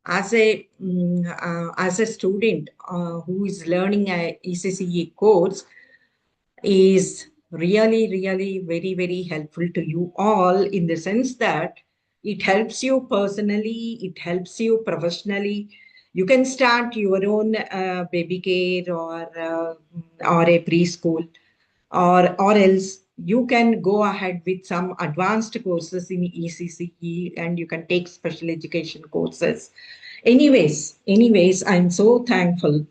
as a student who is learning a ECCE course is really, really very, very helpful to you all in the sense that it helps you personally, it helps you professionally. You can start your own baby care or a preschool, or else you can go ahead with some advanced courses in ECCE and you can take special education courses. Anyways, I'm so thankful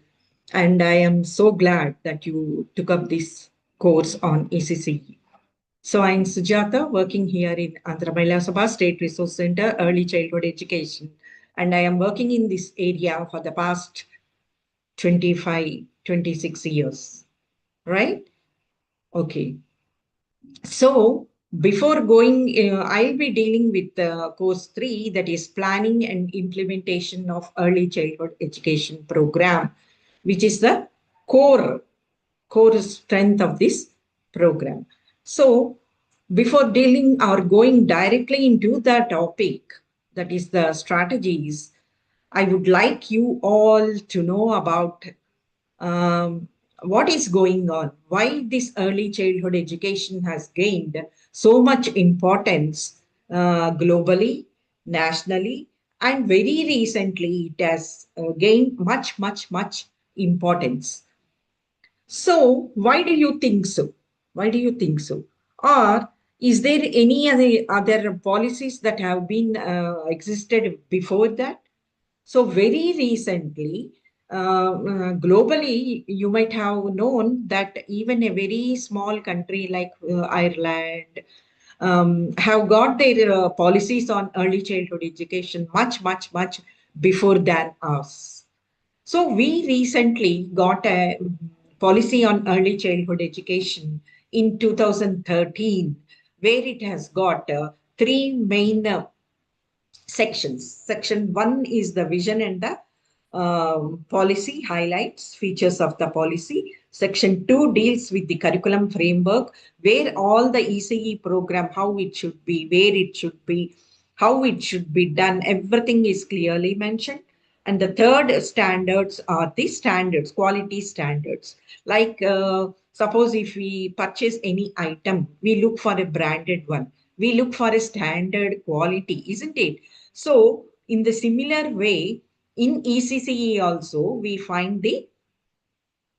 and I am so glad that you took up this course on ECCE. So I'm Sujata, working here in Andhra Mahila Sabha State Resource Center, Early Childhood Education. And I am working in this area for the past 25, 26 years, right? Okay. So before going, I'll be dealing with course 3, that is planning and implementation of early childhood education program, which is the core core strength of this program. So before dealing or going directly into the topic, that is the strategies, I would like you all to know about what is going on, why this early childhood education has gained so much importance globally, nationally, and very recently it has gained much importance. So, why do you think so? Why do you think so? Or is there any other policies that have been existed before that? So very recently, globally, you might have known that even a very small country like Ireland have got their policies on early childhood education much before than us. So we recently got a policy on early childhood education in 2013, where it has got three main sections. Section 1 is the vision and the policy highlights features of the policy. Section 2 deals with the curriculum framework, where all the ECE program, how it should be, where it should be, how it should be done, everything is clearly mentioned. And the third standards are the standards, quality standards. Like suppose if we purchase any item, we look for a branded one. We look for a standard quality, isn't it? So in the similar way, in ECCE also, we find the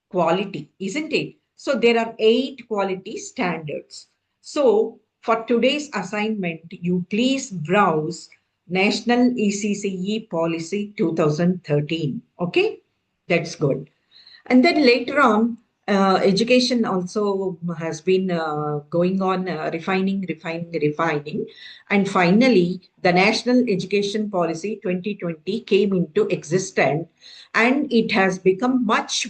quality, isn't it? So there are 8 quality standards. So for today's assignment, you please browse National ECCE Policy 2013. Okay, that's good. And then later on, education also has been going on refining. And finally, the National Education Policy 2020 came into existence and it has become much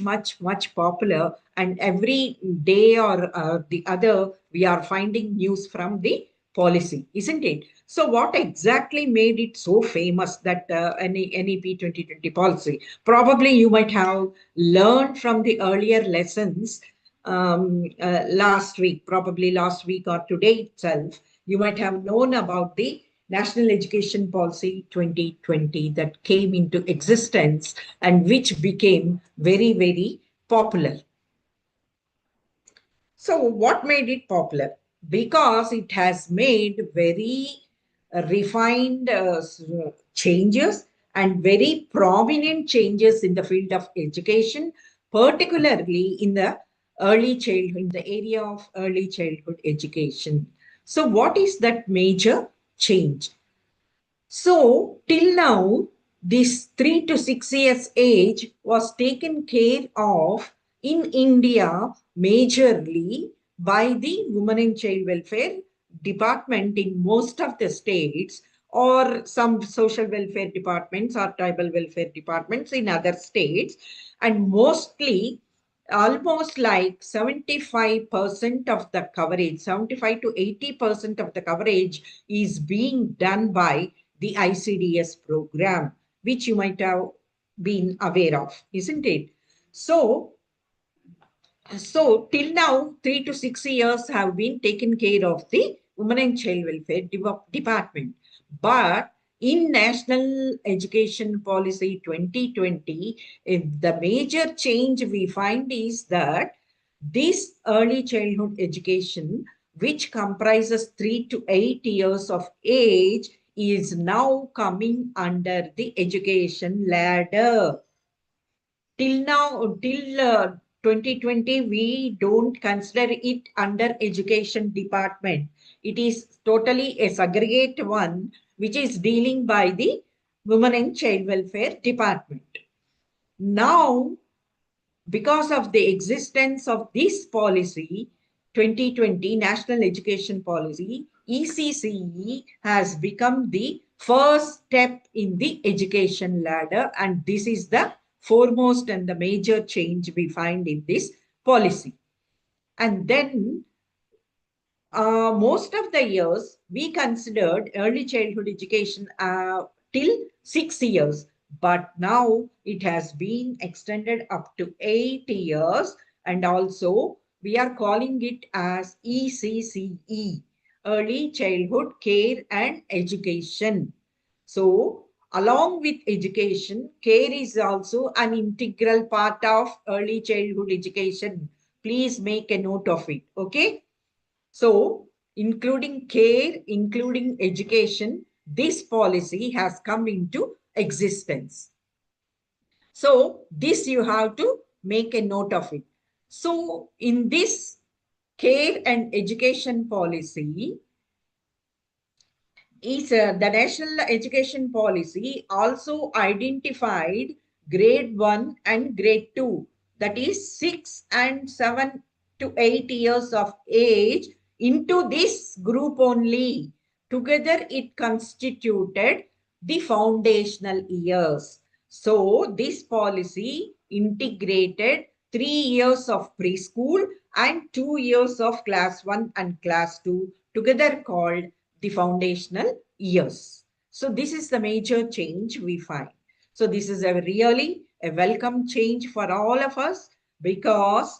popular. And every day or the other, we are finding news from the policy, isn't it? So what exactly made it so famous, that NEP 2020 policy? Probably you might have learned from the earlier lessons last week, probably last week or today itself. You might have known about the National Education Policy 2020 that came into existence and which became very popular. So what made it popular? Because it has made very refined changes and very prominent changes in the field of education, particularly in the early childhood, in the area of early childhood education. So what is that major change? So till now, this 3 to 6 years age was taken care of in India majorly by the Women and Child Welfare Department in most of the states, or some social welfare departments or tribal welfare departments in other states. And mostly, almost like 75% of the coverage, 75 to 80% of the coverage is being done by the ICDS program, which you might have been aware of, isn't it? So till now, 3 to 6 years have been taken care of the Women and Child Welfare Department. But In National Education Policy 2020, the major change we find is that this early childhood education, which comprises 3 to 8 years of age, is now coming under the education ladder. Till now, till 2020, we don't consider it under education department. It is totally a segregate one, which is dealing by the Women and Child Welfare Department. Now, because of the existence of this policy, 2020 National Education Policy, ECCE has become the first step in the education ladder, and this is the foremost and the major change we find in this policy. And then most of the years, we considered early childhood education till 6 years, but now it has been extended up to 8 years, and also we are calling it as ECCE, Early Childhood Care and Education. So, along with education, care is also an integral part of early childhood education. Please make a note of it, okay? So, including care, including education, this policy has come into existence. So, this you have to make a note of it. So, in this care and education policy, is the National Education Policy also identified grade 1 and grade 2, that is 6 and 7 to 8 years of age, into this group only. Together it constituted the foundational years. So this policy integrated 3 years of preschool and 2 years of class 1 and class 2, together called the foundational years. So this is the major change we find. So this is a really a welcome change for all of us, because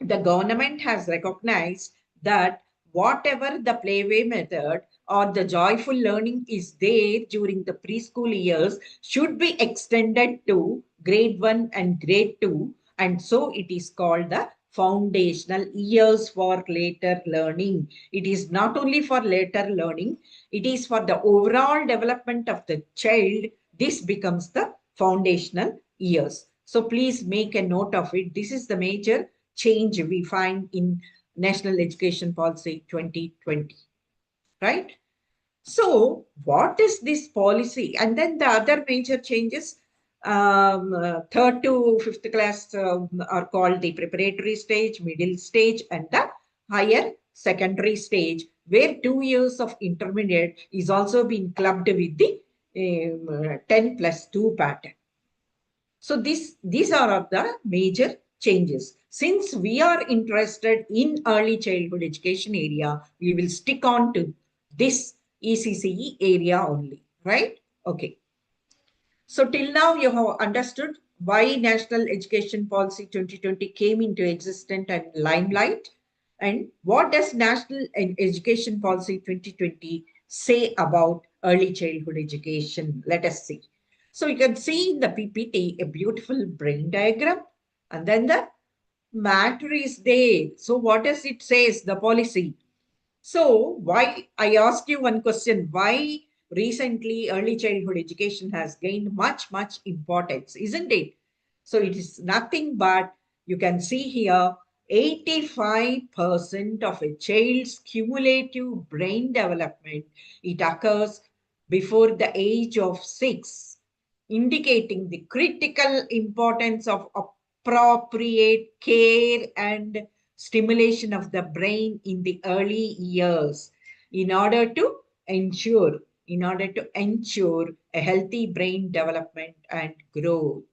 the government has recognized that whatever the playway method or the joyful learning is there during the preschool years should be extended to grade 1 and grade 2, and so it is called the foundational years for later learning. It is not only for later learning, it is for the overall development of the child. This becomes the foundational years. So please make a note of it. This is the major change we find in National Education Policy 2020, right? So what is this policy? And then the other major changes, third to fifth class are called the preparatory stage, middle stage, and the higher secondary stage, where 2 years of intermediate is also being clubbed with the 10+2 pattern. So these are the major changes. Since we are interested in early childhood education area, we will stick on to this ECCE area only, right? Okay. So till now you have understood why National Education Policy 2020 came into existence and limelight, and what does National Education Policy 2020 say about early childhood education. Let us see. So you can see in the PPT a beautiful brain diagram, and then the matter is there. So what does it says, the policy? So why, I asked you one question, why recently early childhood education has gained much importance, isn't it? So it is nothing but, you can see here, 85% of a child's cumulative brain development, it occurs before the age of 6, indicating the critical importance of appropriate care and stimulation of the brain in the early years in order to ensure a healthy brain development and growth.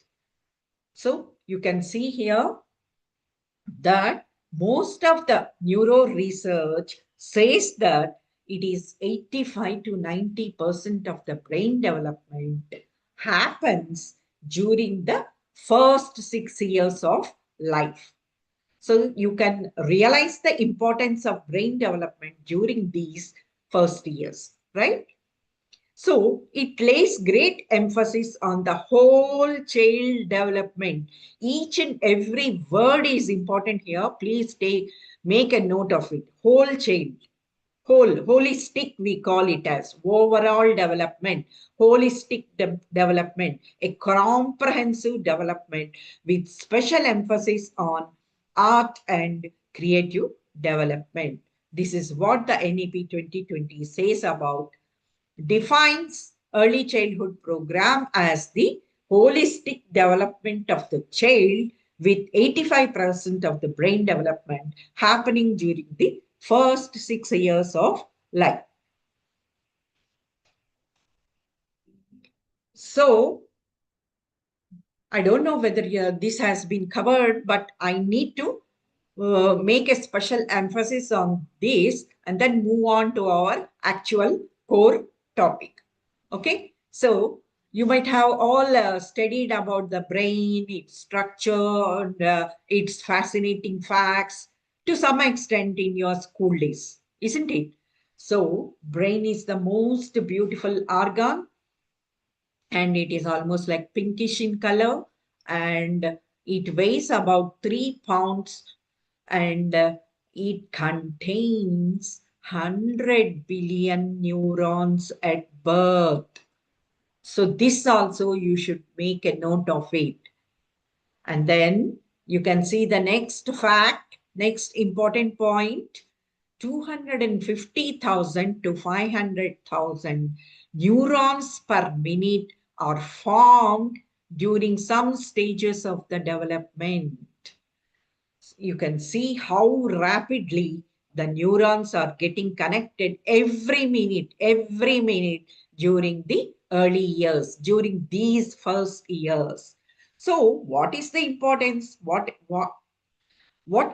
So you can see here that most of the neuro research says that it is 85 to 90% of the brain development happens during the first 6 years of life. So you can realize the importance of brain development during these first years, right? So it lays great emphasis on the whole child development. Each and every word is important here. Please make a note of it. Whole child, holistic, we call it as overall development, holistic development, a comprehensive development with special emphasis on art and creative development. This is what the NEP 2020 says about, defines early childhood program as the holistic development of the child with 85% of the brain development happening during the first 6 years of life. So, I don't know whether this has been covered, but I need to make a special emphasis on this and then move on to our actual core topic. Okay, so you might have all studied about the brain, its structure, and its fascinating facts to some extent in your school days, isn't it? So, brain is the most beautiful organ, and it is almost like pinkish in color, and it weighs about 3 pounds, and it contains 100 billion neurons at birth. So this also you should make a note of it. And then you can see the next fact, next important point. 250,000 to 500,000 neurons per minute are formed during some stages of the development. You can see how rapidly the neurons are getting connected every minute during the early years, during these first years. So what is the importance? What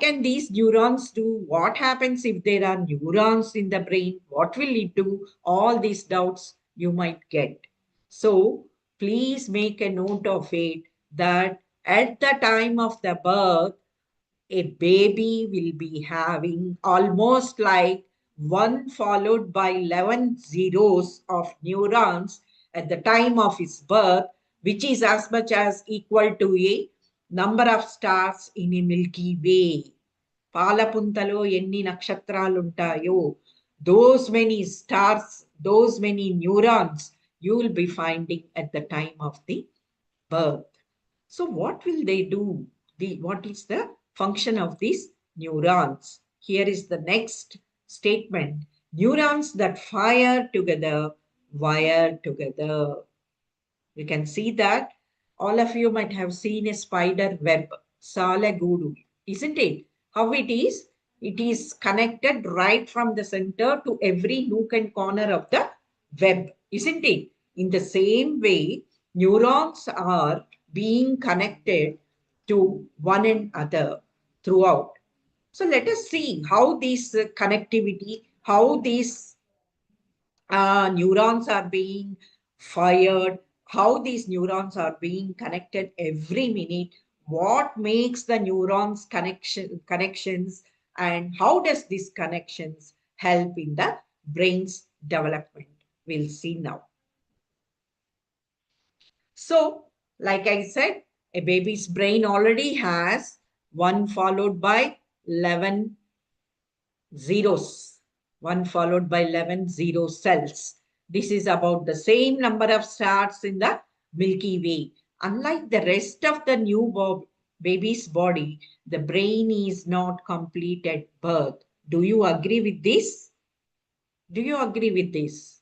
can these neurons do? What happens if there are neurons in the brain? What will it do? All these doubts you might get. So please make a note of it that at the time of the birth, a baby will be having almost like 1 followed by 11 zeros of neurons at the time of his birth, which is as much as equal to a number of stars in a Milky Way. పాలపుంతలో ఎన్ని నక్షత్రాలు ఉంటాయో, those many stars, those many neurons you will be finding at the time of the birth. So what will they do? What is the function of these neurons? Here is the next statement. Neurons that fire together, wire together. You can see that all of you might have seen a spider web, Salagudu, isn't it? How it is? It is connected right from the center to every nook and corner of the web, isn't it? In the same way, neurons are being connected to one another throughout. So let us see how this connectivity, how these neurons are being fired, how these neurons are being connected every minute, what makes the neurons connections, and how does these connections help in the brain's development. We'll see now. So, like I said, a baby's brain already has 1 followed by 11 zeros, 1 followed by 11 zero cells. This is about the same number of stars in the Milky Way. Unlike the rest of the baby's body, the brain is not complete at birth. Do you agree with this? Do you agree with this?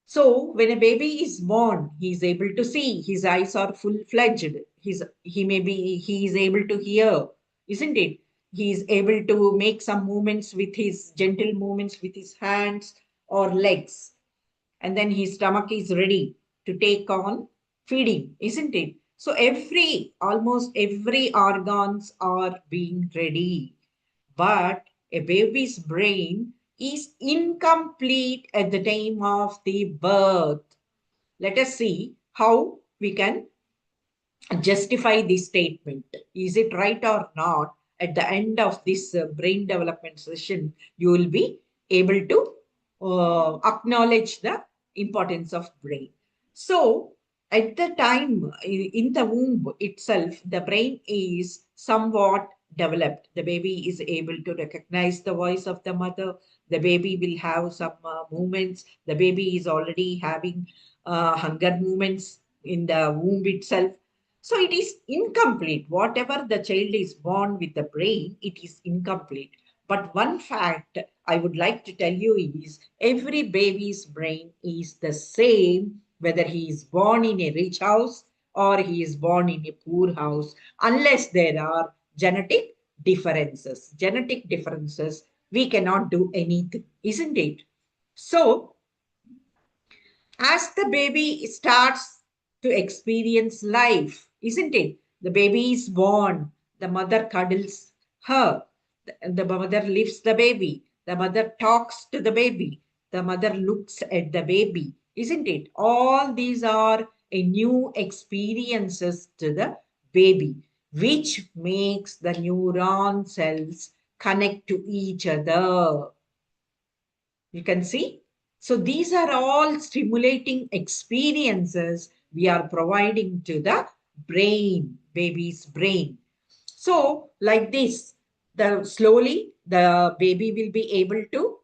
So when a baby is born, he is able to see. His eyes are full-fledged. He is able to hear, isn't it? He is able to make some movements with his gentle movements with his hands or legs. And then his stomach is ready to take on feeding, isn't it? So almost every organs are being ready. But a baby's brain is incomplete at the time of the birth. Let us see how we can justify this statement. Is it right or not? At the end of this brain development session, you will be able to acknowledge the importance of brain. So at the time in the womb itself, the brain is somewhat developed. The baby is able to recognize the voice of the mother. The baby will have some movements. The baby is already having hunger movements in the womb itself. So it is incomplete. Whatever the child is born with the brain, it is incomplete. But one fact I would like to tell you is every baby's brain is the same, whether he is born in a rich house or he is born in a poor house, unless there are genetic differences. Genetic differences, we cannot do anything, isn't it? So, as the baby starts to experience life, isn't it? The baby is born, the mother cuddles her, the mother lifts the baby, the mother talks to the baby, the mother looks at the baby, isn't it? All these are a new experiences to the baby, which makes the neuron cells connect to each other. You can see. So these are all stimulating experiences we are providing to the brain, baby's brain. So like this, the slowly the baby will be able to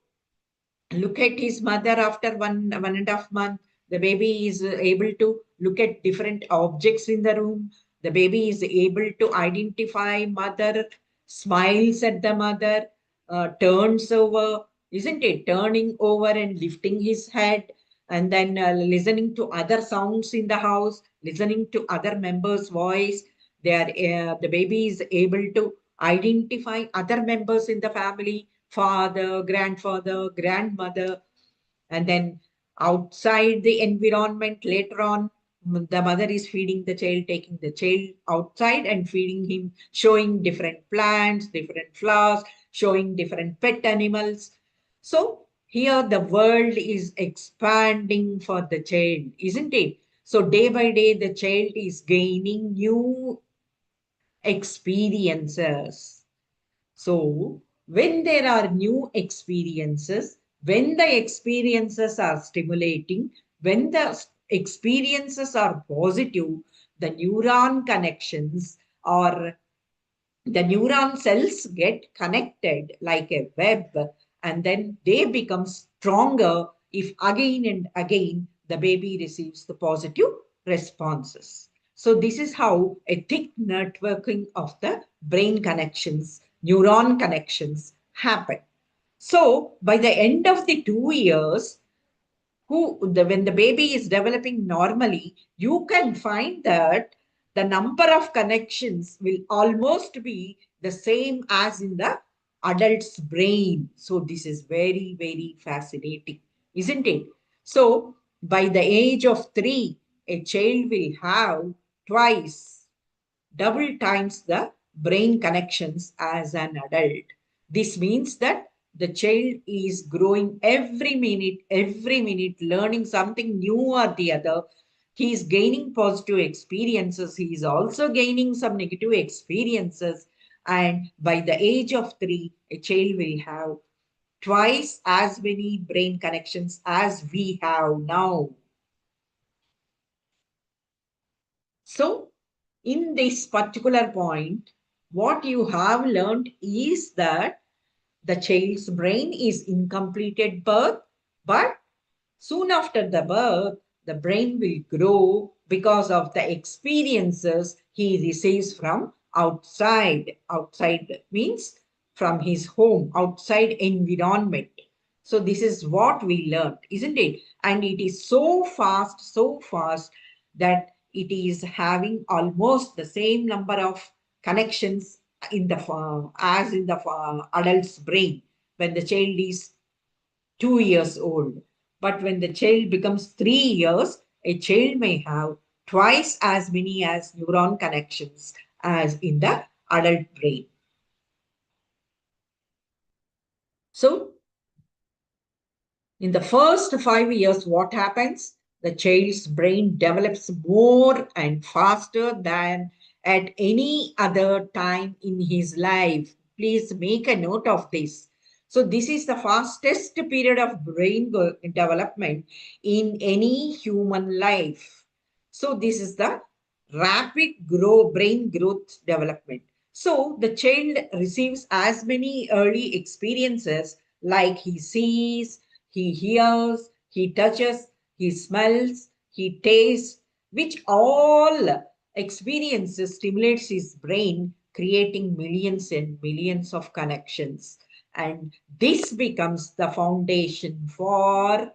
look at his mother after 1.5 months. The baby is able to look at different objects in the room. The baby is able to identify mother, smiles at the mother, turns over, isn't it? Turning over and lifting his head, and then listening to other sounds in the house, listening to other members' voice. The baby is able to identify other members in the family, father, grandfather, grandmother, and then outside the environment later on, the mother is feeding the child, taking the child outside and feeding him, showing different plants, different flowers, showing different pet animals. So here the world is expanding for the child, isn't it? So day by day, the child is gaining new experiences. So, when there are new experiences, when the experiences are stimulating, when the experiences are positive, the neuron connections or the neuron cells get connected like a web, and then they become stronger if again and again the baby receives the positive responses. So this is how a thick networking of the brain connections, neuron connections happen. So by the end of the 2 years, when the baby is developing normally, you can find that the number of connections will almost be the same as in the adult's brain. So this is very, very fascinating, isn't it? So by the age of 3, a child will have twice double times the brain connections as an adult. This means that the child is growing every minute, learning something new or the other. He is gaining positive experiences. He is also gaining some negative experiences. And by the age of 3, a child will have twice as many brain connections as we have now. So, in this particular point, what you have learned is that the child's brain is incomplete at birth, but soon after the birth, the brain will grow because of the experiences he receives from outside. Outside means from his home, outside environment. So this is what we learned, isn't it? And it is so fast that it is having almost the same number of connections in the as in the adult's brain when the child is 2 years old. But when the child becomes 3 years, a child may have twice as many as neuron connections as in the adult brain. So, in the first 5 years, what happens? The child's brain develops more and faster than at any other time in his life. Please make a note of this. So this is the fastest period of brain development in any human life. So this is the rapid brain growth development. So the child receives as many early experiences like he sees, he hears, he touches, he smells, he tastes, which all experiences stimulates his brain, creating millions and millions of connections. And this becomes the foundation for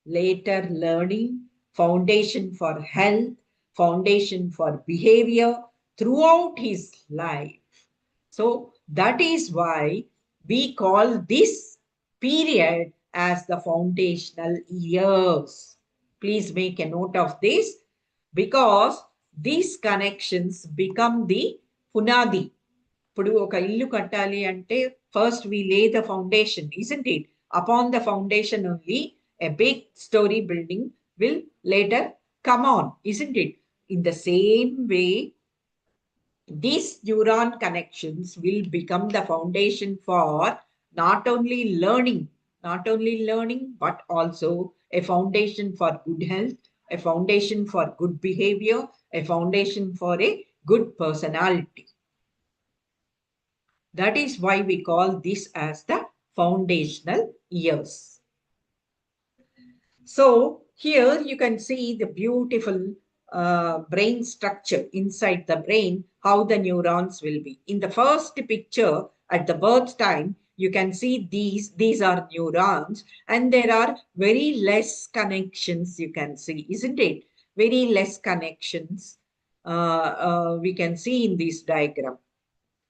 later learning, foundation for health, foundation for behavior throughout his life. So that is why we call this period as the foundational years. Please make a note of this because these connections become the punadi. ఇప్పుడు ఒక ఇల్లు కట్టాలి అంటే first వి లే the foundation isn't it? Upon the foundation only a big story building will later come on, isn't it? In the same way, these neuron connections will become the foundation for not only learning, but also a foundation for good health, a foundation for good behavior, a foundation for a good personality. That is why we call this as the foundational years. So here you can see the beautiful brain structure inside the brain, how the neurons will be. In the first picture at the birth time, you can see these are neurons and there are very less connections you can see, isn't it? Very less connections we can see in this diagram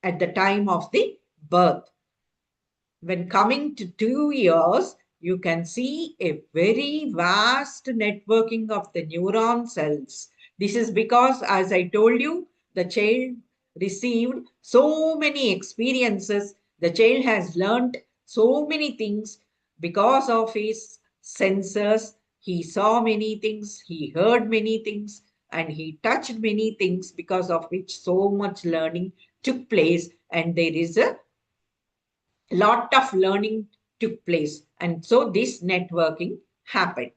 at the time of the birth. When coming to 2 years, you can see a very vast networking of the neuron cells. This is because, as I told you, the child received so many experiences. The child has learned so many things because of his senses. He saw many things, he heard many things, and he touched many things because of which so much learning took place. And there is a lot of learning took place. And so this networking happened.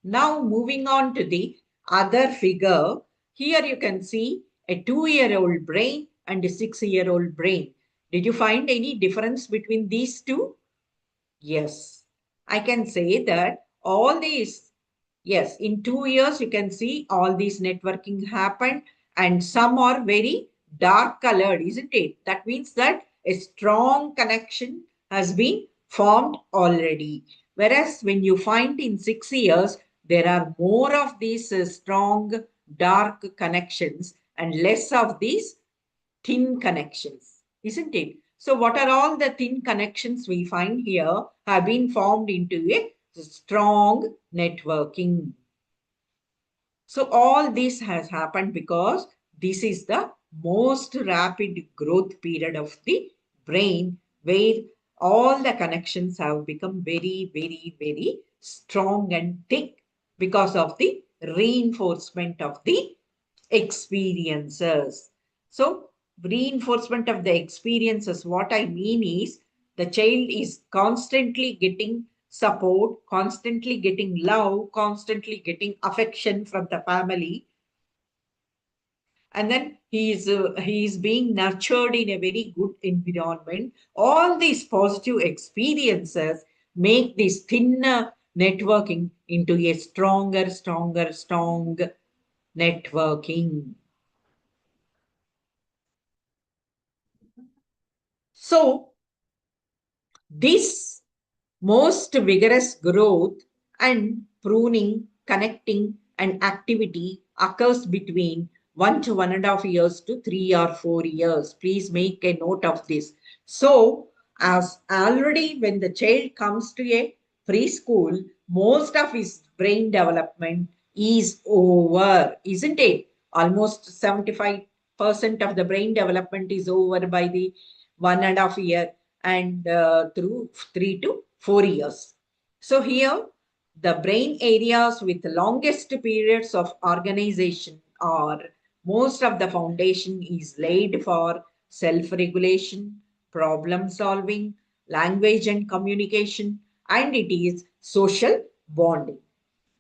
Now moving on to the other figure. Here you can see a 2-year-old brain and a 6-year-old brain. Did you find any difference between these two? Yes. I can say that all these, yes, in 2 years you can see all these networking happened and some are very dark colored, isn't it? That means that a strong connection has been formed already. Whereas when you find in 6 years, there are more of these strong dark connections and less of these thin connections, isn't it? So what are all the thin connections we find here have been formed into a strong networking. So all this has happened because this is the most rapid growth period of the brain where all the connections have become very, very, very strong and thick because of the reinforcement of the experiences. So reinforcement of the experiences, what I mean is the child is constantly getting support, constantly getting love, constantly getting affection from the family. And then he is being nurtured in a very good environment. All these positive experiences make this thinner networking into a strong networking. So this most vigorous growth and pruning, connecting, and activity occurs between 1 to 1.5 years to 3 or 4 years. Please make a note of this. So, as already when the child comes to a preschool, most of his brain development is over, isn't it? Almost 75% of the brain development is over by the 1.5 year and through 3 to 4 years. So here, the brain areas with the longest periods of organization are most of the foundation is laid for self-regulation, problem solving, language and communication, and it is social bonding.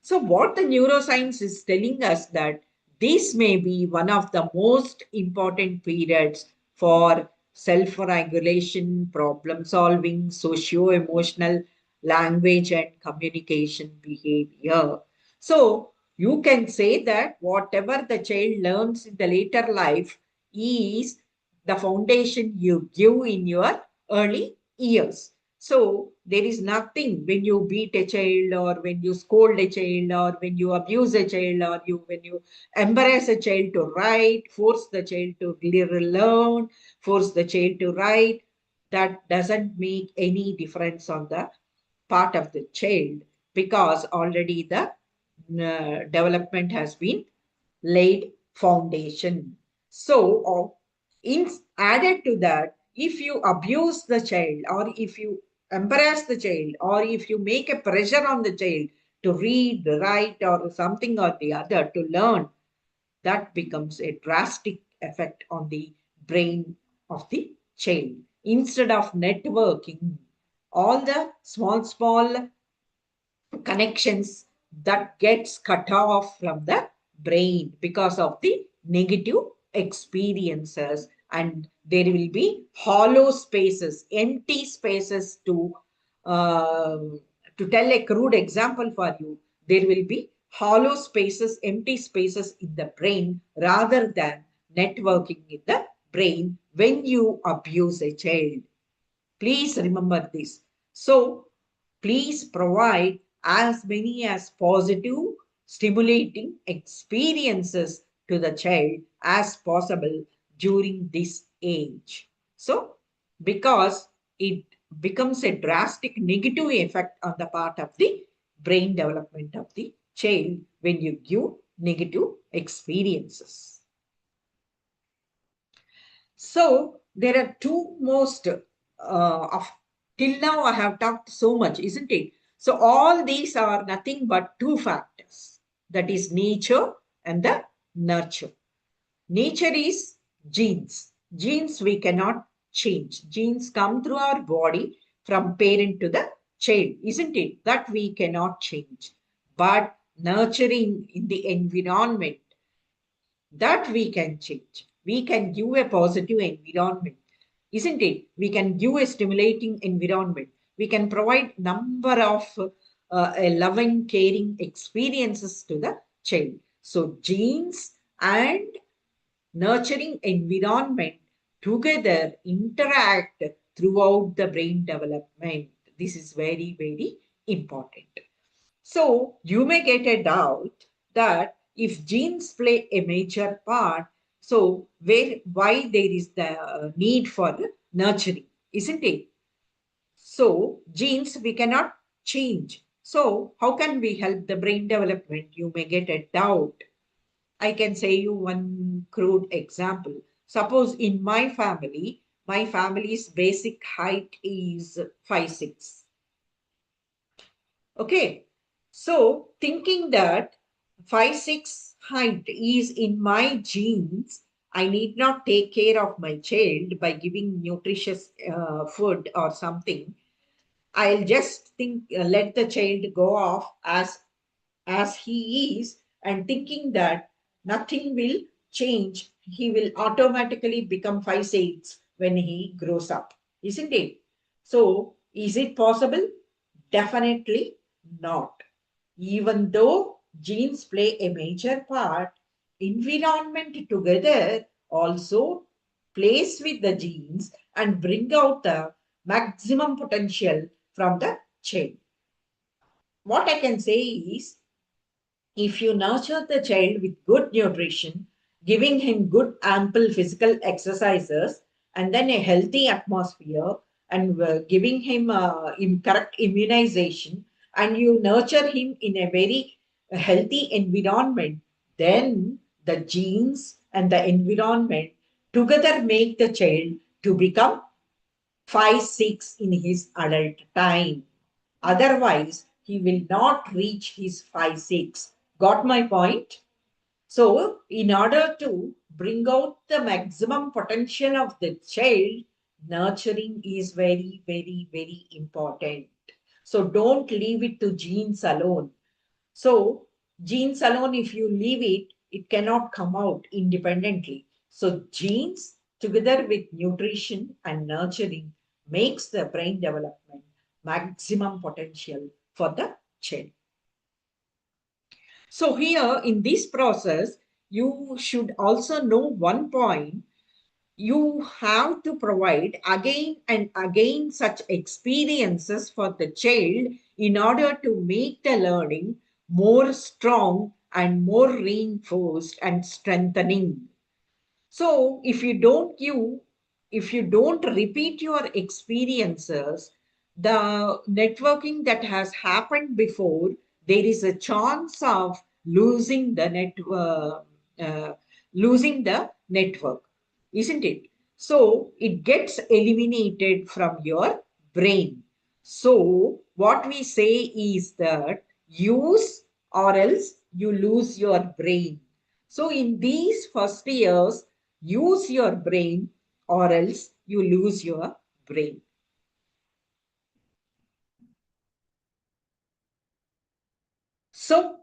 So, what the neuroscience is telling us that this may be one of the most important periods for self-regulation, problem solving, socio-emotional, language and communication behavior. So, you can say that whatever the child learns in the later life is the foundation you give in your early years. So there is nothing when you beat a child or when you scold a child or when you abuse a child or when you embarrass a child to write, force the child to learn, force the child to write. That doesn't make any difference on the part of the child because already the development has been laid foundation. So, in added to that, if you abuse the child or if you embarrass the child or if you make a pressure on the child to read, write, or something or the other to learn, that becomes a drastic effect on the brain of the child. Instead of networking, all the small connections that gets cut off from the brain because of the negative experiences, and there will be hollow spaces, empty spaces to tell a crude example for you. There will be hollow spaces, empty spaces in the brain rather than networking in the brain when you abuse a child. Please remember this. So, please provide as many as positive, stimulating experiences to the child as possible during this age. So, because it becomes a drastic negative effect on the part of the brain development of the child when you give negative experiences. So there are two most of till now I have talked so much, isn't it? So all these are nothing but two factors. That is nature and the nurture. Nature is genes. Genes we cannot change. Genes come through our body from parent to the child, isn't it? That we cannot change. But nurturing in the environment, that we can change. We can give a positive environment, isn't it? We can give a stimulating environment. We can provide number of loving, caring experiences to the child. So genes and nurturing environment together interact throughout the brain development. This is very, very important. So you may get a doubt that if genes play a major part, so why there is the need for nurturing, isn't it? So genes we cannot change. So how can we help the brain development? You may get a doubt. I can say you one crude example. Suppose in my family's basic height is 5'6". Okay. So thinking that 5'6" height is in my genes, I need not take care of my child by giving nutritious food or something. I'll just think, let the child go off as he is, and thinking that nothing will change. He will automatically become 5'6" when he grows up, isn't it? So, is it possible? Definitely not. Even though genes play a major part, environment together also plays with the genes and bring out the maximum potential from the child. What I can say is, if you nurture the child with good nutrition, giving him good, ample physical exercises, and then a healthy atmosphere, and giving him correct immunization, and you nurture him in a very healthy environment, then the genes and the environment together make the child to become 5'6" in his adult time. Otherwise, he will not reach his 5'6". Got my point? So, in order to bring out the maximum potential of the child, Nurturing is very, very, very important. So don't leave it to genes alone. So genes alone, if you leave it, it cannot come out independently. So genes together with nutrition and nurturing makes the brain development maximum potential for the child. So here in this process, you should also know one point. You have to provide again and again such experiences for the child in order to make the learning more strong and more reinforced and strengthening. So if you don't repeat your experiences, the networking that has happened before, there is a chance of losing the uh, losing the network, isn't it? So it gets eliminated from your brain. So what we say is that use or else you lose your brain. So in these first years, use your brain or else you lose your brain. So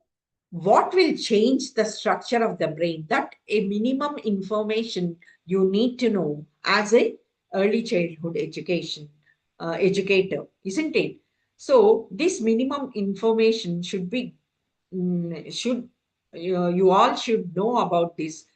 what will change the structure of the brain? That a minimum information you need to know as a early childhood education educator, isn't it? So this minimum information should be should you all should know about this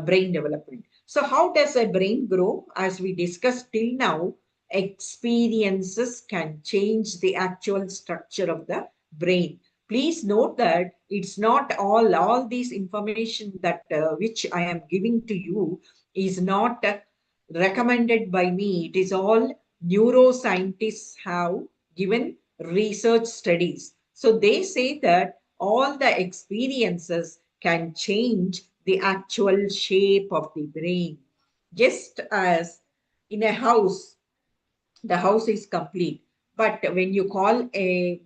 brain development. So how does a brain grow? As we discussed till now, experiences can change the actual structure of the brain. Please note that it's not all these information that which I am giving to you is not recommended by me. It is all neuroscientists have given research studies. So they say that all the experiences can change the actual shape of the brain. Just as in a house, the house is complete. But when you call a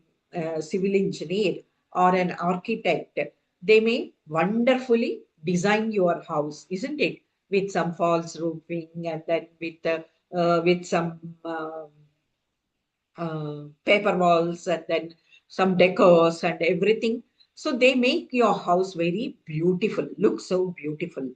civil engineer or an architect, they may wonderfully design your house, isn't it? With some false roofing and then with some paper walls and then some decors and everything. So they make your house very beautiful, look so beautiful.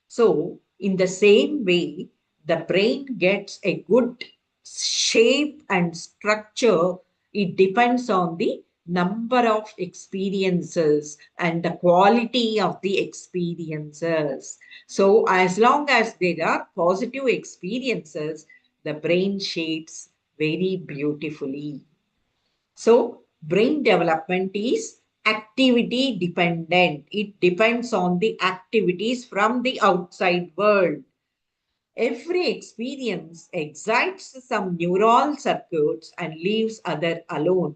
So in the same way, the brain gets a good shape and structure. It depends on the number of experiences and the quality of the experiences. So as long as there are positive experiences, the brain shapes very beautifully. So, brain development is activity dependent. It depends on the activities from the outside world. Every experience excites some neural circuits and leaves other alone.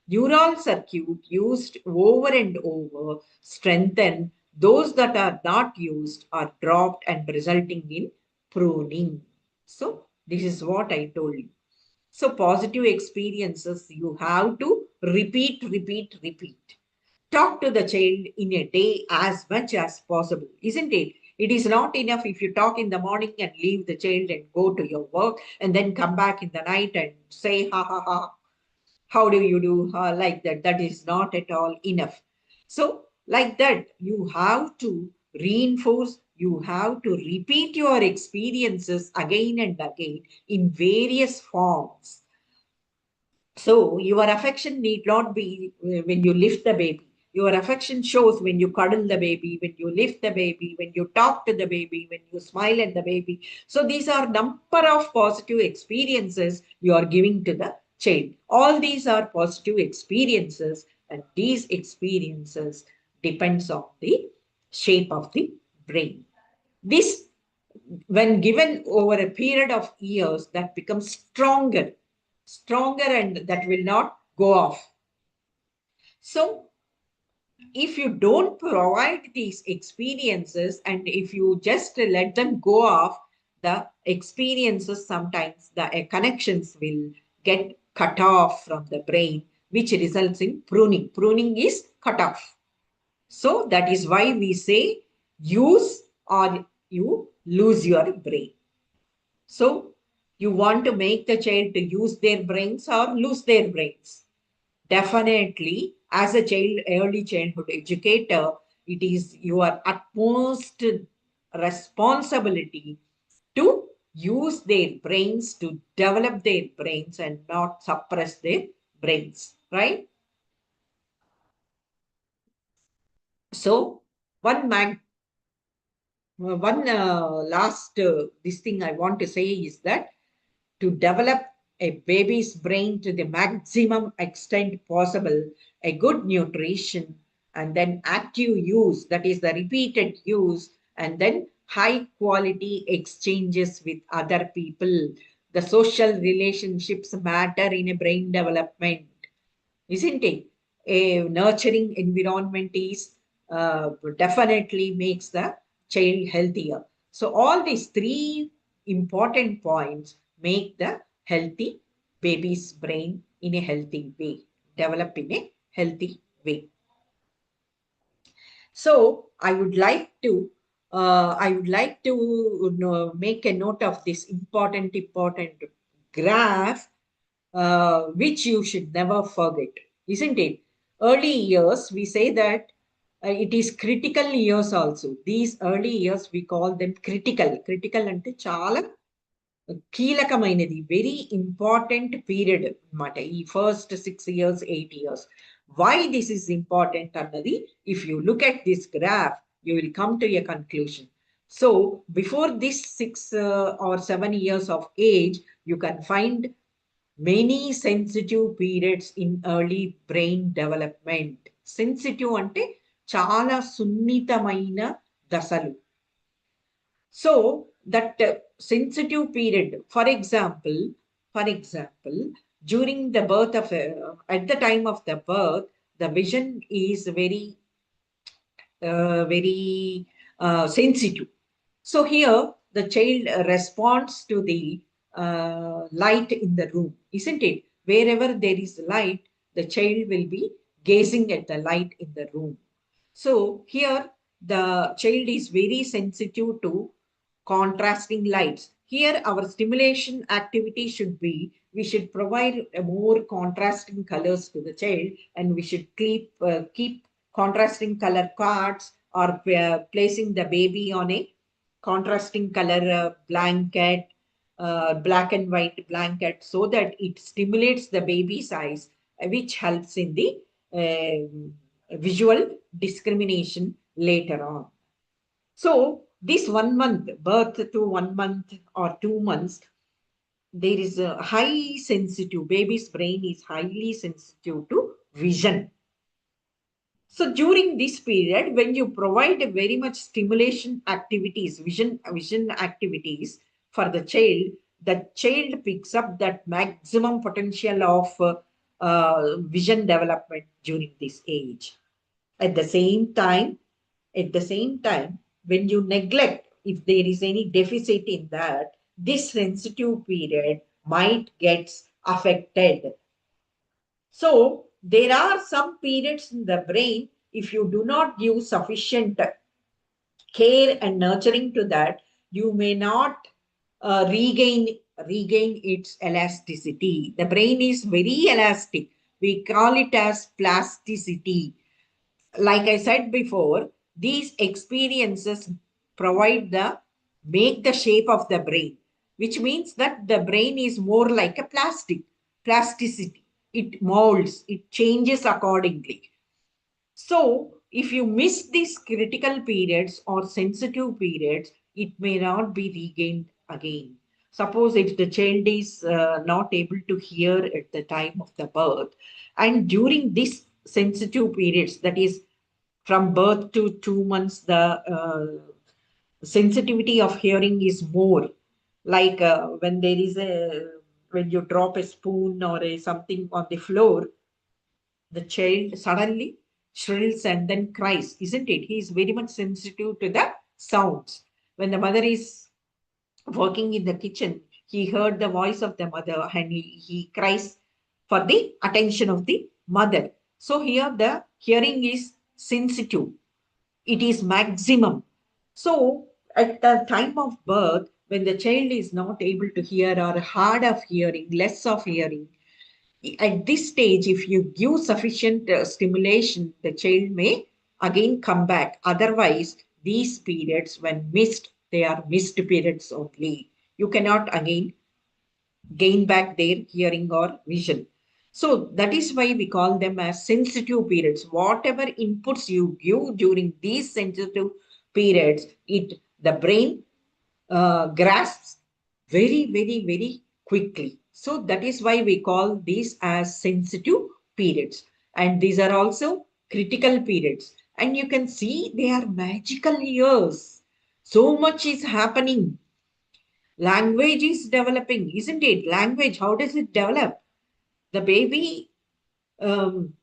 Neural circuit used over and over strengthen, those that are not used are dropped and resulting in pruning. So this is what I told you. So positive experiences you have to repeat, repeat, repeat. Talk to the child in a day as much as possible, isn't it? It is not enough if you talk in the morning and leave the child and go to your work and then come back in the night and say, ha ha ha, how do you do? Like that. That is not at all enough. So, like that, you have to reinforce, you have to repeat your experiences again and again in various forms. So your affection need not be when you lift the baby. Your affection shows when you cuddle the baby, when you lift the baby, when you talk to the baby, when you smile at the baby. So these are number of positive experiences you are giving to the child. All these are positive experiences, and these experiences depends on the shape of the brain. This, when given over a period of years, that becomes stronger, and that will not go off. So if you don't provide these experiences and if you just let them go off, the experiences sometimes the connections will get cut off from the brain, which results in pruning. Pruning is cut off. So that is why we say use or you lose your brain. So You want to make the child to use their brains or lose their brains. Definitely, as a child, early childhood educator, it is your utmost responsibility to use their brains, to develop their brains and not suppress their brains, right? So, one mag one last this thing I want to say is that to develop a baby's brain to the maximum extent possible, a good nutrition, and then active use, that is the repeated use, and then high quality exchanges with other people. The social relationships matter in a brain development, isn't it? A nurturing environment is definitely makes the child healthier. So all these three important points make the healthy baby's brain in a healthy way, develop in a healthy way. So I would like to make a note of this important graph, which you should never forget, isn't it? Early years, we say that it is critical years also. These early years, we call them critical. Critical ante chala కీలకమైనది very important period అన్నమాట ఈ first 6 years 8 years. Why this is important అన్నది, if you look at this graph, you will come to a conclusion. So before this 6 or 7 years of age, you can find many sensitive periods in early brain development. Sensitive అంటే చాలా సున్నితమైన దశలు. So that sensitive period, for example, during the birth of at the time of the birth, the vision is very sensitive. So here the child responds to the light in the room, isn't it? Wherever there is light, the child will be gazing at the light in the room. So here the child is very sensitive to contrasting lights. Here our stimulation activity should be, we should provide a more contrasting colors to the child, and we should keep contrasting color cards, or placing the baby on a contrasting color blanket, black and white blanket, so that it stimulates the baby's eyes, which helps in the visual discrimination later on. So this 1 month, birth to 1 month or 2 months, there is a high sensitive, baby's brain is highly sensitive to vision. So during this period, when you provide a very much stimulation activities, vision activities for the child picks up that maximum potential of vision development during this age. At the same time, when you neglect, if there is any deficit in that, this sensitive period might get affected. So there are some periods in the brain, if you do not give sufficient care and nurturing to that, you may not regain its elasticity. The brain is very elastic. We call it as plasticity. Like I said before, these experiences make the shape of the brain, which means that the brain is more like a plasticity. It molds, it changes accordingly. So if you miss these critical periods or sensitive periods, it may not be regained again. Suppose if the child is not able to hear at the time of the birth, and during this sensitive periods, that is from birth to 2 months, the sensitivity of hearing is more. Like when you drop a spoon or something on the floor, the child suddenly shrills and then cries, isn't it? He is very much sensitive to the sounds. When the mother is working in the kitchen, he heard the voice of the mother, and he cries for the attention of the mother. So here the hearing is sensitive, it is maximum. So at the time of birth, when the child is not able to hear or hard of hearing, less of hearing, at this stage, if you give sufficient stimulation, the child may again come back. Otherwise, these periods, when missed, they are missed periods only. You cannot again gain back their hearing or vision. So that is why we call them as sensitive periods. Whatever inputs you give during these sensitive periods, the brain grasps very, very, very quickly. So that is why we call these as sensitive periods. And these are also critical periods. And you can see they are magical years. So much is happening. Language is developing, isn't it? Language, how does it develop? The baby um,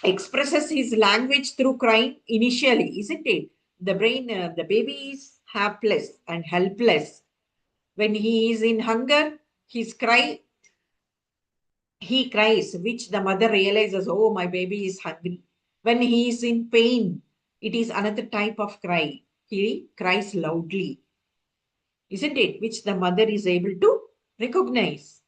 expresses his language through crying initially, isn't it? The baby is helpless and helpless. When he is in hunger, he cries, which the mother realizes, oh, my baby is hungry. When he is in pain, it is another type of cry. He cries loudly, isn't it? Which the mother is able to recognize.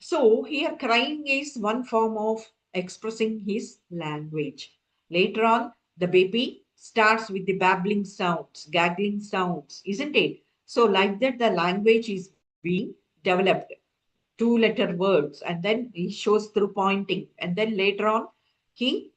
So here crying is one form of expressing his language. Later on, the baby starts with the babbling sounds, gaggling sounds, isn't it? So like that, the language is being developed. Two-letter words, and then he shows through pointing, and then later on he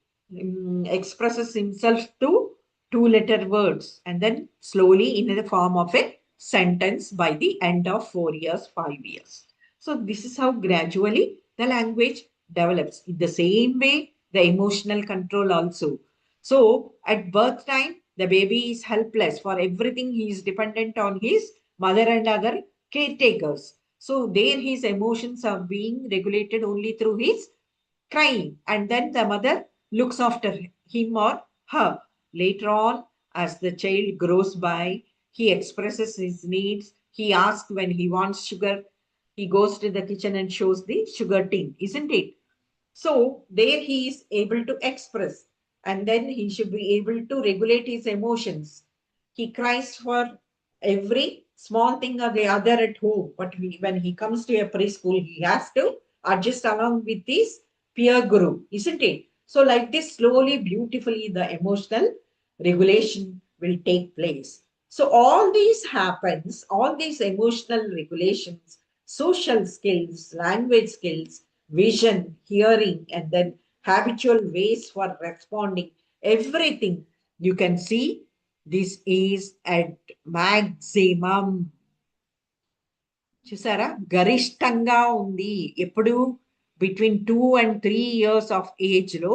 expresses himself to two-letter words, and then slowly in the form of a sentence by the end of 4 years, 5 years. So this is how gradually the language develops. In the same way, the emotional control also. So at birth time, the baby is helpless for everything. He is dependent on his mother and other caretakers. So there his emotions are being regulated only through his crying. And then the mother looks after him or her. Later on, as the child grows by, he expresses his needs. He asks when he wants sugar. He goes to the kitchen and shows the sugar tin, isn't it? So there he is able to express, and then he should be able to regulate his emotions. He cries for every small thing or the other at home, but when he comes to a preschool, he has to adjust along with his peer group, isn't it? So like this, slowly, beautifully, the emotional regulation will take place. So all these happens, all these emotional regulations, social skills, language skills, vision, hearing, and then habitual ways for responding, everything you can see this is at maximum. చూసారా గరిష్టంగా ఉంది ఎప్పుడు between 2 and 3 years of age లో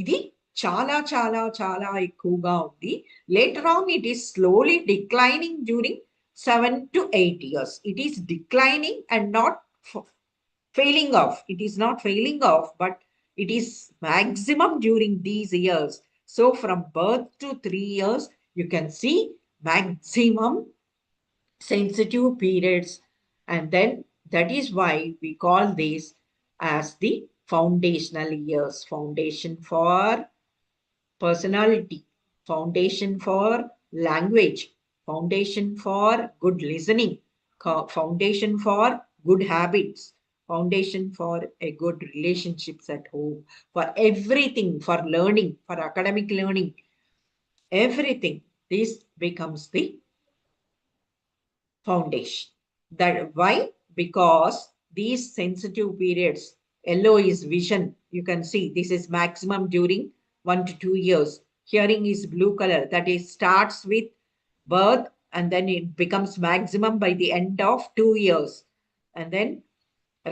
ఇది చాలా చాలా చాలా ఎక్కువగా ఉంది. Later on it is slowly declining during 7 to 8 years. It is declining and not failing off. It is not failing off, but it is maximum during these years. So from birth to 3 years, you can see maximum sensitive periods. And then that is why we call this as the foundational years. Foundation for personality, foundation for language, foundation for good listening, foundation for good habits, foundation for a good relationships at home, for everything, for learning, for academic learning, everything. This becomes the foundation. That why? Because these sensitive periods, yellow is vision. You can see this is maximum during 1 to 2 years. Hearing is blue color. That is starts with birth and then it becomes maximum by the end of 2 years. And then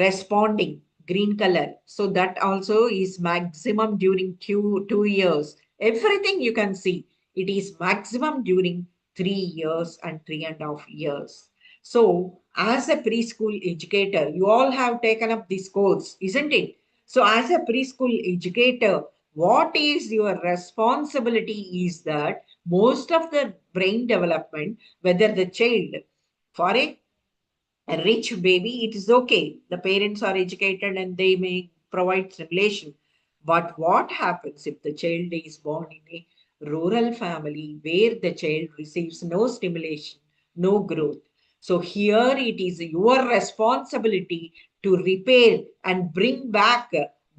responding green color, so that also is maximum during two years. Everything you can see it is maximum during 3 years and 3.5 years. So as a preschool educator, you all have taken up this course, isn't it? So as a preschool educator, what is your responsibility is that most of the brain development, whether the child for a rich baby, it is okay. The parents are educated and they may provide stimulation. But what happens if the child is born in a rural family where the child receives no stimulation, no growth? So here it is your responsibility to repair and bring back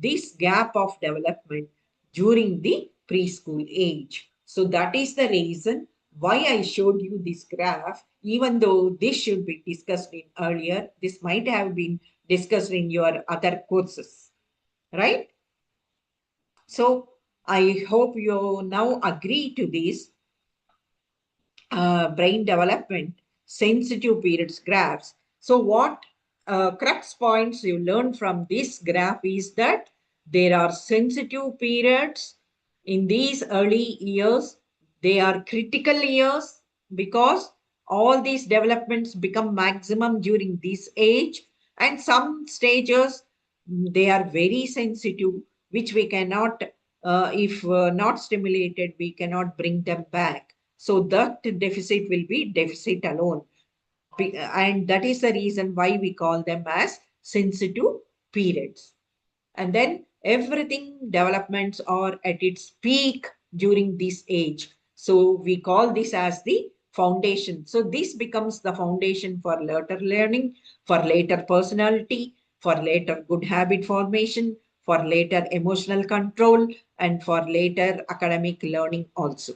this gap of development during the preschool age. So that is the reason why I showed you this graph, even though this should be discussed in earlier, this might have been discussed in your other courses, right? So I hope you now agree to this brain development, sensitive periods graphs. So, what crux points you learn from this graph is that there are sensitive periods in these early years. They are critical years because all these developments become maximum during this age, and some stages they are very sensitive, which we cannot, if not stimulated, we cannot bring them back. So that deficit will be deficit alone. And that is the reason why we call them as sensitive periods. And then everything developments are at its peak during this age. So we call this as the foundation. So this becomes the foundation for later learning, for later personality, for later good habit formation, for later emotional control, and for later academic learning also.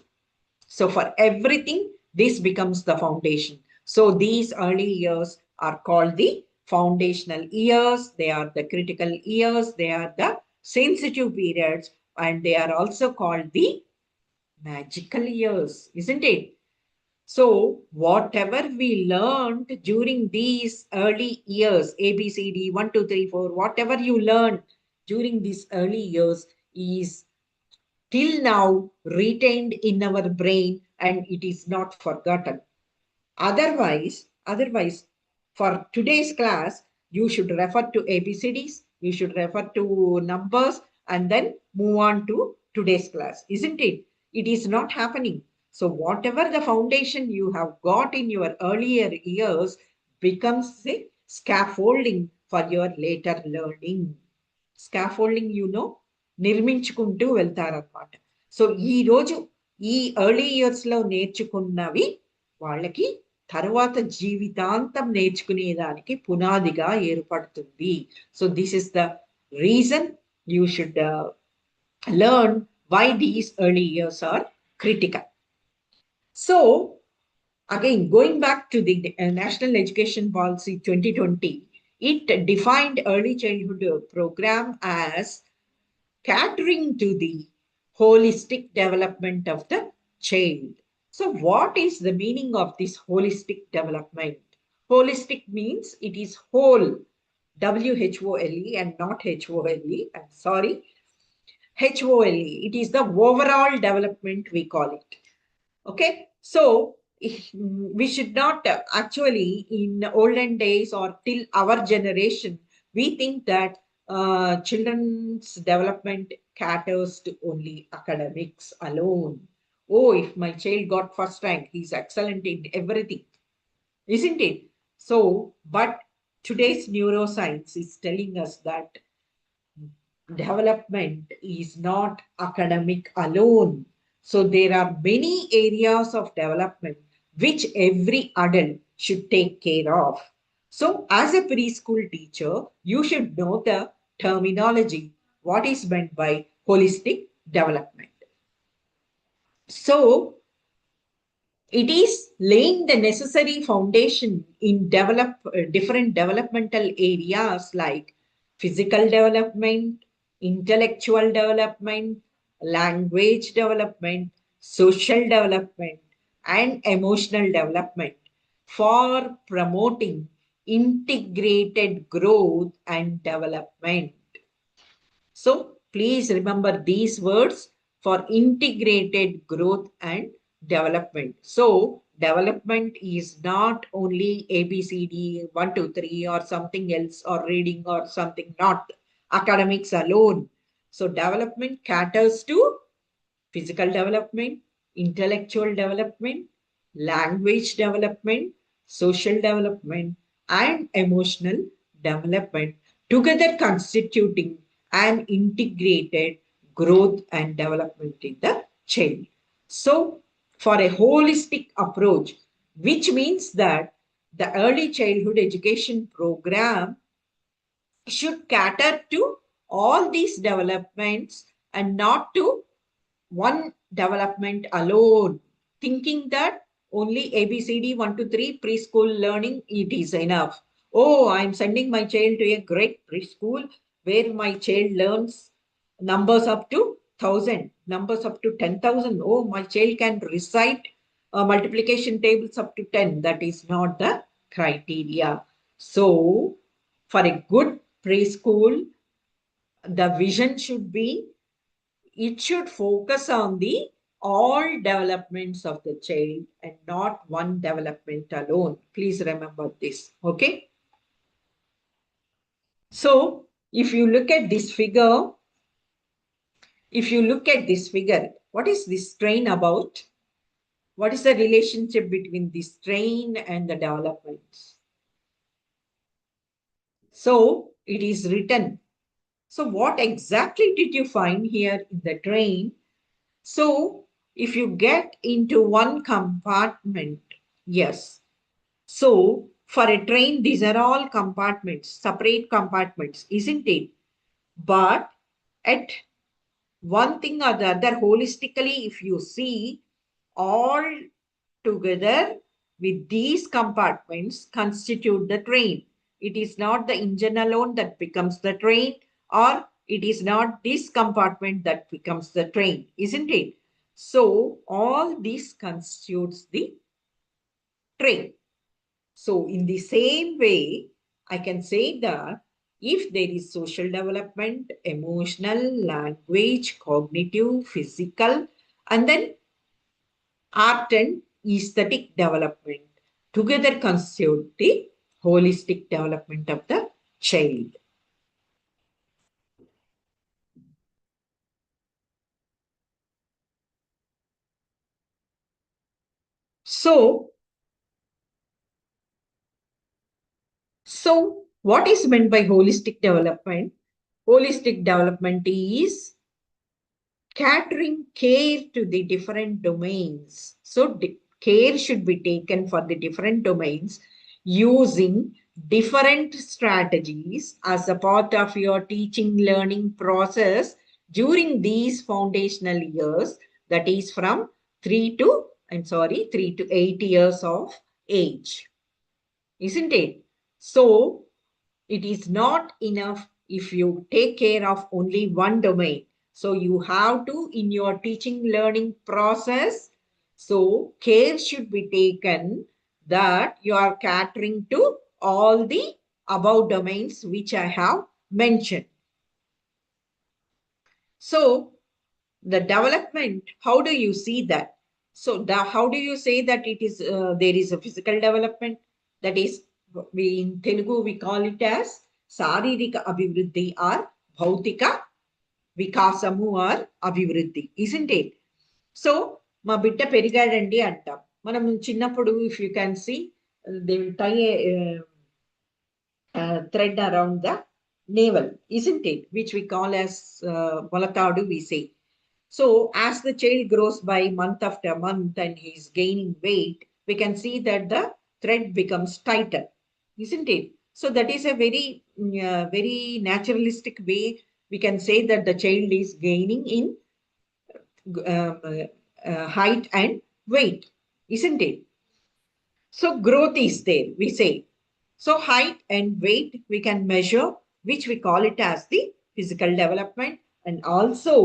So for everything, this becomes the foundation. So these early years are called the foundational years. They are the critical years. They are the sensitive periods. And they are also called the magical years, isn't it? So whatever we learned during these early years, A, B, C, D, 1, 2, 3, 4, whatever you learned during these early years is till now retained in our brain and it is not forgotten. Otherwise, for today's class, you should refer to ABCDs, you should refer to numbers, and then move on to today's class, isn't it? It is not happening. So, whatever the foundation you have got in your earlier years becomes the scaffolding for your later learning. Scaffolding నిర్మించుకుంటూ వెళ్తారనమాట. So ఈ రోజు ఈ early years లో నేర్చుకున్నవి వాళ్ళకి తర్వాత జీవితాంతం నేర్చుకునేదానికి పునాదిగా ఏర్పడుతుంది. So this is the reason you should learn why these early years are critical. So again, going back to the National Education Policy 2020, it defined early childhood program as catering to the holistic development of the child. So, what is the meaning of this holistic development? Holistic means it is whole, WHOLE and not HOLE. I'm sorry, HOLE. It is the overall development we call it. Okay, so we should not actually in olden days or till our generation, we think that children's development caters to only academics alone. Oh, if my child got first rank, he's excellent in everything, isn't it? So, but today's neuroscience is telling us that development is not academic alone. So there are many areas of development which every adult should take care of. So as a preschool teacher, you should know the terminology, what is meant by holistic development. So it is laying the necessary foundation in different developmental areas like physical development, intellectual development, language development, social development, and emotional development for promoting integrated growth and development. So please remember these words for integrated growth and development. So development is not only ABCD 1, 2, 3 or something else or reading or something, not academics alone. So development caters to physical development, intellectual development, language development, social development, and emotional development, together constituting an integrated growth and development in the child. So, for a holistic approach, which means that The early childhood education program should cater to all these developments and not to one development alone, thinking that only ABCD 1 to 3 preschool learning it is enough. Oh, I'm sending my child to a great preschool where my child learns numbers up to 1,000, numbers up to 10,000. Oh, my child can recite multiplication tables up to 10. That is not the criteria. So, for a good preschool, the vision should be it should focus on the all developments of the child and not one development alone. Please remember this. Okay. So if you look at this figure, what is this strain about? What is the relationship between the strain and the developments? So it is written. So what exactly did you find here in the train? So if you get into one compartment, yes. So for a train, these are all compartments, separate compartments, isn't it? But at one thing or the other, holistically, if you see, all together with these compartments constitute the train. It is not the engine alone that becomes the train, or it is not this compartment that becomes the train, isn't it? So all this constitutes the train. So in the same way, I can say that if there is social development, emotional, language, cognitive, physical, and then art and aesthetic development together constitute the holistic development of the child. So, so what is meant by holistic development? Holistic development is catering care to the different domains. So care should be taken for the different domains using different strategies as a part of your teaching learning process during these foundational years, that is from 3 to 8 years of age, isn't it? So it is not enough if you take care of only one domain. So you have to, in your teaching learning process, so care should be taken that you are catering to all the above domains which I have mentioned. So the development, how do you see that? So how do you say that it is there is a physical development? That is, we in Telugu we call it as Saririka Abhivruddhi or Bhautika Vikasamu or Abhivruddhi, isn't it? So, మా బిడ్డ పెరిగాడండి అంటాం. మనం చిన్నప్పుడు if you can see, they will tie a thread around the navel, isn't it? Which we call as Molatadu, we say. So as the child grows by month after month and he's gaining weight, we can see that the thread becomes tighter, isn't it? So that is a very naturalistic way we can say that the child is gaining in height and weight, isn't it? So growth is there, we say. So height and weight we can measure, which we call it as the physical development. And also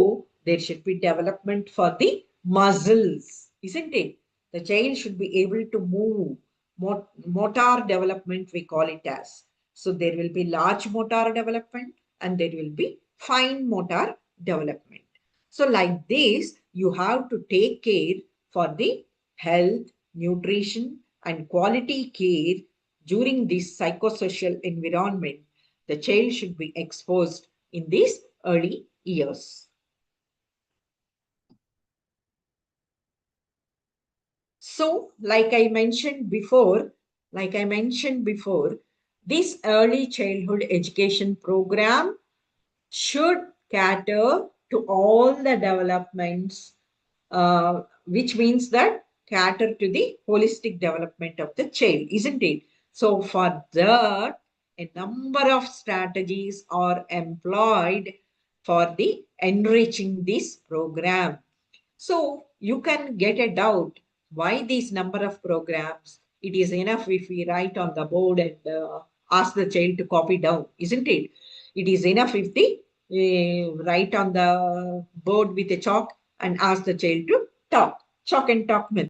there should be development for the muscles, isn't it? The child should be able to move. Motor development we call it as. So there will be large motor development and there will be fine motor development. So like this, you have to take care for the health, nutrition, and quality care during this psychosocial environment. The child should be exposed in these early years. So, like I mentioned before, this early childhood education program should cater to all the developments, which means that cater to the holistic development of the child, isn't it? So for that, a number of strategies are employed for the enriching this program. So you can get a doubt why these number of programs. It is enough if we write on the board and ask the child to copy down, isn't it? It is enough if they write on the board with a chalk and ask the child to talk, chalk and talk method.